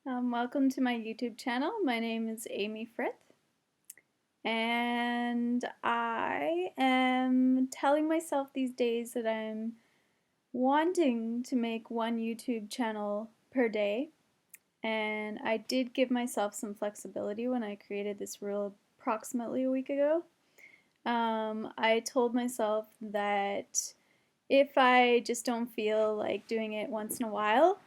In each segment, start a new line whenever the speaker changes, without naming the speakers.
Welcome to my YouTube channel. My name is Amy Frith, and I am telling myself these days that I'm wanting to make one YouTube channel per day, and I did give myself some flexibility when I created this rule approximately a week ago. I told myself that if I just don't feel like doing it once in a while,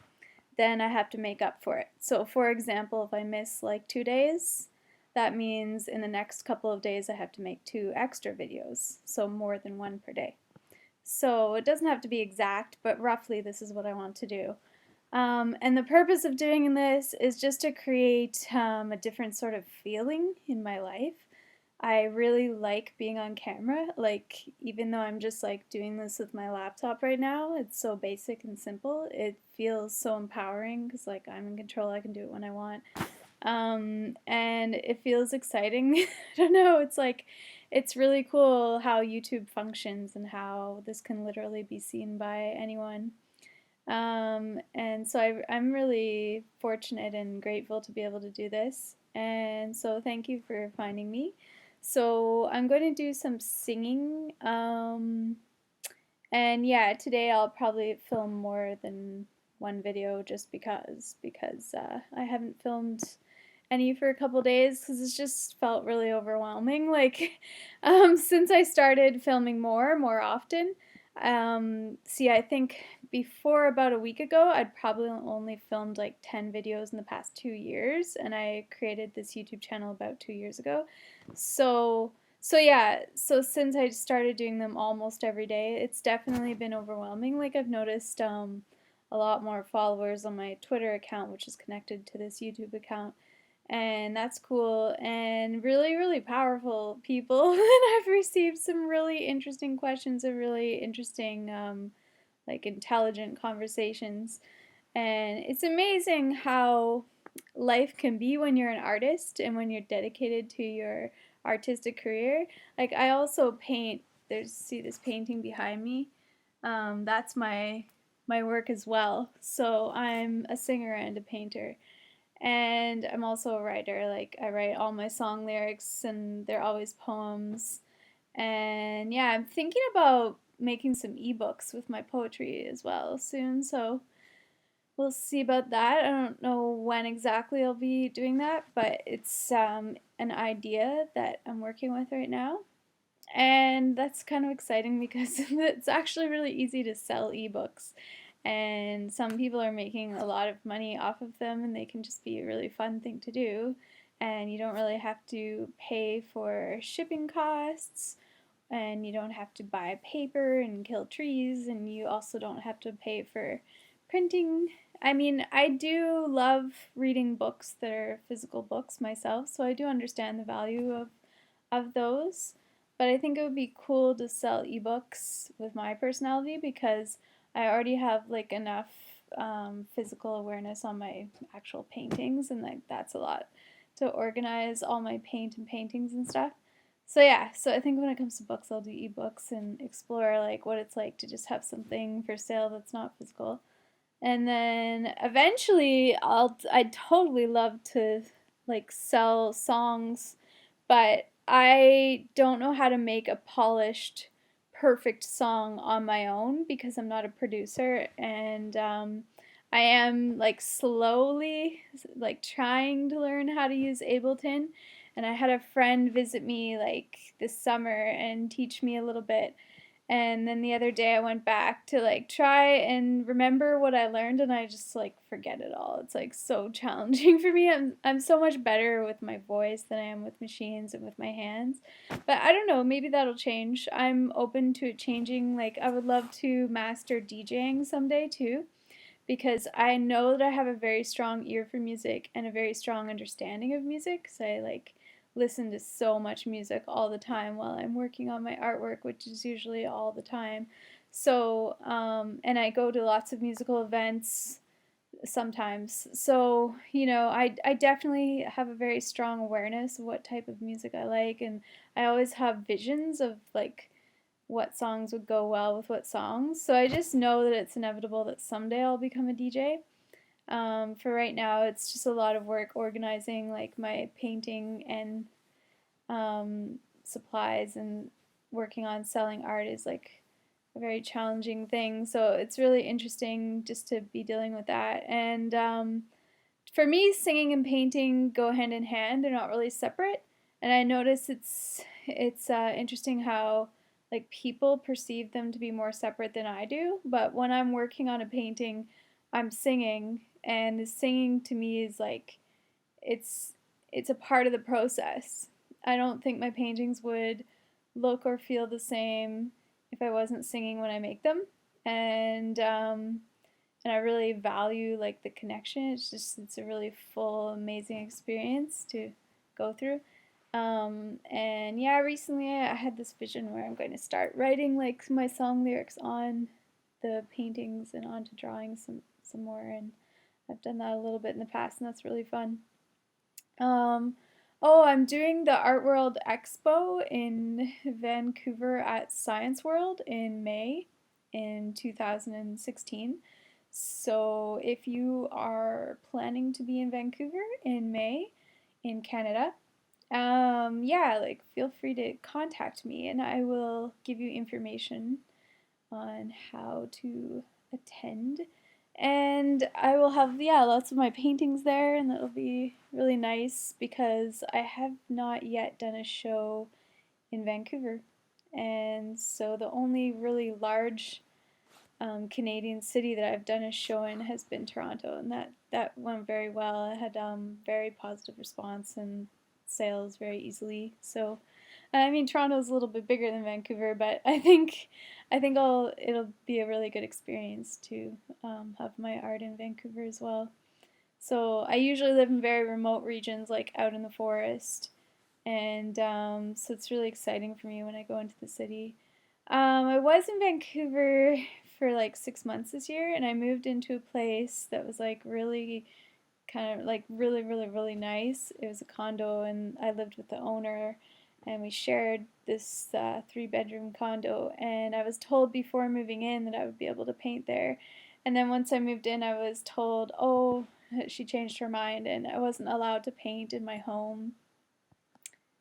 then I have to make up for it. So, for example, if I miss like 2 days, that means in the next couple of days I have to make 2 extra videos, so more than one per day. So, it doesn't have to be exact, but roughly this is what I want to do. And the purpose of doing this is just to create a different sort of feeling in my life. I really like being on camera. Like, even though I'm just like doing this with my laptop right now, it's so basic and simple. It feels so empowering because like I'm in control. I can do it when I want. And it feels exciting. I don't know. It's like it's really cool how YouTube functions and how this can literally be seen by anyone. And so I'm really fortunate and grateful to be able to do this. And so thank you for finding me. So I'm going to do some singing. And yeah, today I'll probably film more than one video just because I haven't filmed any for a couple days because it's just felt really overwhelming. Like, since I started filming more often. See, I think before about a week ago, I'd probably only filmed like 10 videos in the past 2 years, and I created this YouTube channel about 2 years ago. So, so since I started doing them almost every day, it's definitely been overwhelming. Like I've noticed a lot more followers on my Twitter account, which is connected to this YouTube account, and that's cool and really powerful people. And I've received some really interesting questions and really interesting like intelligent conversations, and it's amazing how life can be when you're an artist and when you're dedicated to your artistic career. Like I also paint. There's, see this painting behind me, that's my work as well. So I'm a singer and a painter, and I'm also a writer. Like I write all my song lyrics and they're always poems. And yeah, I'm thinking about making some ebooks with my poetry as well soon. So we'll see about that. I don't know when exactly I'll be doing that, but it's an idea that I'm working with right now. And that's kind of exciting because it's actually really easy to sell ebooks. And some people are making a lot of money off of them, and they can just be a really fun thing to do. And you don't really have to pay for shipping costs, and you don't have to buy paper and kill trees, and you also don't have to pay for printing. I mean, I do love reading books that are physical books myself, so I do understand the value of those. But I think it would be cool to sell ebooks with my personality because I already have like enough physical awareness on my actual paintings, and like that's a lot to organize all my paint and paintings and stuff. So yeah, so I think when it comes to books, I'll do ebooks and explore like what it's like to just have something for sale that's not physical. And then eventually I'd totally love to like sell songs, but I don't know how to make a polished perfect song on my own because I'm not a producer, and I am like slowly like trying to learn how to use Ableton. And I had a friend visit me like this summer and teach me a little bit, and then the other day I went back to like try and remember what I learned, and I just like forget it all. It's like so challenging for me. I'm so much better with my voice than I am with machines and with my hands. But I don't know, maybe that'll change. I'm open to it changing. Like I would love to master DJing someday too, because I know that I have a very strong ear for music and a very strong understanding of music, because I like listen to so much music all the time while I'm working on my artwork, which is usually all the time. So, and I go to lots of musical events sometimes. So, I definitely have a very strong awareness of what type of music I like, and I always have visions of like what songs would go well with what songs. So I just know that it's inevitable that someday I'll become a DJ. For right now, it's just a lot of work organizing like my painting and supplies, and working on selling art is like a very challenging thing. So it's really interesting just to be dealing with that. And for me, singing and painting go hand in hand. They're not really separate. And I notice it's interesting how like people perceive them to be more separate than I do. But when I'm working on a painting, I'm singing, and the singing to me is like it's it's a part of the process. I don't think my paintings would look or feel the same if I wasn't singing when I make them. And and I really value like the connection. It's a really full, amazing experience to go through. And yeah, recently I had this vision where I'm going to start writing like my song lyrics on the paintings and onto drawing some more. And I've done that a little bit in the past, and that's really fun. Um, oh, I'm doing the Art World Expo in Vancouver at Science World in May in 2016. So if you are planning to be in Vancouver in May in Canada, yeah, like feel free to contact me and I will give you information on how to attend. And I will have, yeah, lots of my paintings there, and that'll be really nice because I have not yet done a show in Vancouver. And so the only really large Canadian city that I've done a show in has been Toronto, and that went very well. I had very positive response and sales very easily. So, I mean, Toronto's a little bit bigger than Vancouver, but I think it'll be a really good experience to have my art in Vancouver as well. So I usually live in very remote regions, like out in the forest, and so it's really exciting for me when I go into the city. I was in Vancouver for like 6 months this year, and I moved into a place that was like really kind of like really, really, really nice. It was a condo, and I lived with the owner, and we shared this 3 bedroom condo. And I was told before moving in that I would be able to paint there. And then once I moved in, I was told, oh, she changed her mind, and I wasn't allowed to paint in my home.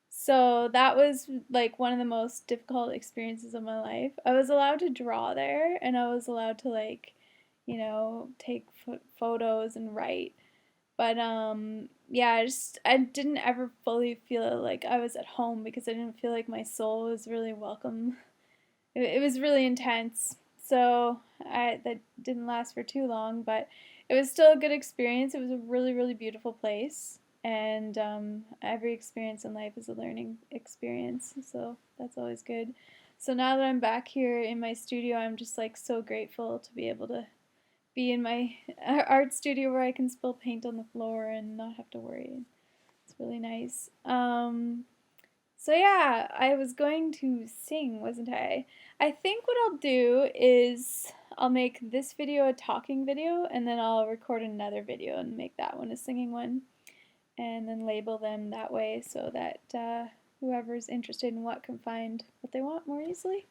So that was like one of the most difficult experiences of my life. I was allowed to draw there, and I was allowed to like, take photos and write. But yeah, I didn't ever fully feel like I was at home because I didn't feel like my soul was really welcome. It was really intense. So I that didn't last for too long, but it was still a good experience. It was a really, really beautiful place, and every experience in life is a learning experience. So that's always good. So now that I'm back here in my studio, I'm just like so grateful to be able to be in my art studio where I can spill paint on the floor and not have to worry. It's really nice. So yeah, I was going to sing, wasn't I? I think what I'll do is I'll make this video a talking video, and then I'll record another video and make that one a singing one, and then label them that way so that whoever's interested in what can find what they want more easily.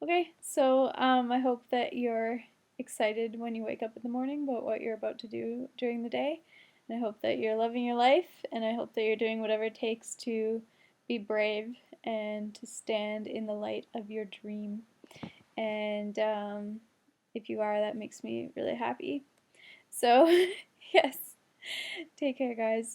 Okay, so I hope that you're excited when you wake up in the morning about what you're about to do during the day. And I hope that you're loving your life, and I hope that you're doing whatever it takes to be brave and to stand in the light of your dream. And if you are, that makes me really happy. So, yes, take care, guys.